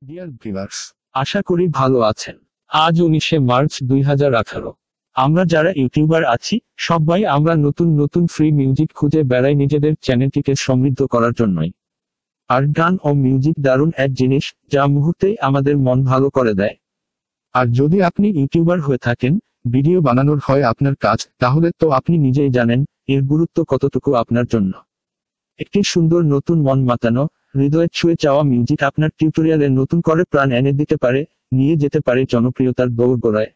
Deer viewers, আশা করি ভালো আছেন। আজ 19শে মার্চ 2018। আমরা যারা ইউটিউবার আছি সবাই আমরা নতুন নতুন ফ্রি মিউজিক খুঁজে বেড়াই নিজেদের চ্যানেলটিকে সমৃদ্ধ করার জন্যই। আর গান ও মিউজিক দারুণ এক জিনিস যা মুহূর্তেই আমাদের মন ভালো করে দেয়। আর যদি আপনি ইউটিউবার হয়ে থাকেন, ভিডিও বানানোর হয় আপনার কাজ, তাহলে তো আপনি নিজেই জানেন এর গুরুত্ব কতটুকু আপনার জন্য। একটি সুন্দর নতুন মন মাতানো, হৃদয়ে ছুঁয়ে যাওয়া মিউজিক আপনার টিউটোরিয়ালে নতুন করে প্রাণ এনে দিতে পারে, নিয়ে যেতে পারে জনপ্রিয়তার দৌড়গোড়ায়।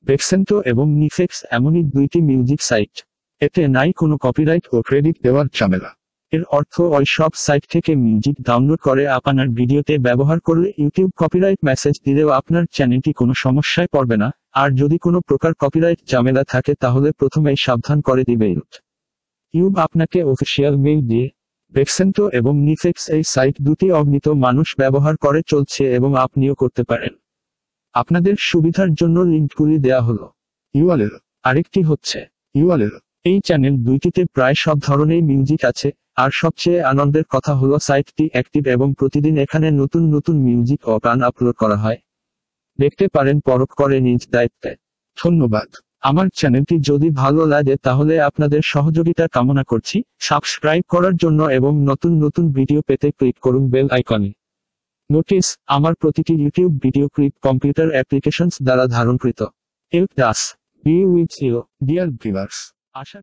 বেক্সেন্টো এবং নিফেক্স এমনই দুইটি মিউজিক সাইট। এতে নাই কোনো কপিরাইট ও ক্রেডিট দেওয়ার ঝামেলা। এর অর্থ ওই সব সাইট থেকে মিউজিক ডাউনলোড করে আপনার ভিডিওতে ব্যবহার করলে ইউটিউব কপিরাইট মেসেজ দিলেও আপনার চ্যানেলটি কোনো সমস্যায় পড়বে না। আর যদি কোনো প্রকার কপিরাইট ঝামেলা থাকে তাহলে প্রথমেই সাবধান করে দিবে ইউটিউব আপনাকে অফিসিয়াল মেইল দিয়ে। বেক্সেন্টো এবং নিফেক্স এই সাইট দুটি অগণিত মানুষ ব্যবহার করে চলছে এবং আপনিও করতে পারেন। আপনাদের সুবিধার জন্য লিঙ্কগুলি দেয়া হলো। ইউআরএল। আরেকটি হচ্ছে ইউআরএল। এই চ্যানেল দুইটিতে প্রায় সব ধরনের মিউজিক আছে, আর সবচেয়ে আনন্দের কথা হলো সাইটটি অ্যাক্টিভ এবং প্রতিদিন এখানে নতুন নতুন মিউজিক ও গান আপলোড করা হয়। দেখতে পারেন পরখ করে নিজ দায়িত্বে। ধন্যবাদ। আমার চ্যানেলটি যদি ভালো লাগে তাহলে আপনাদের সহযোগিতা কামনা করছি। সাবস্ক্রাইব করার জন্য এবং নতুন নতুন ভিডিও পেতে ক্লিক করুন বেল আইকনে। নোটিস, আমার প্রতিটি YouTube video clip computer applications দ্বারা ধারণকৃত। Help does be with you. Dear viewers, Asha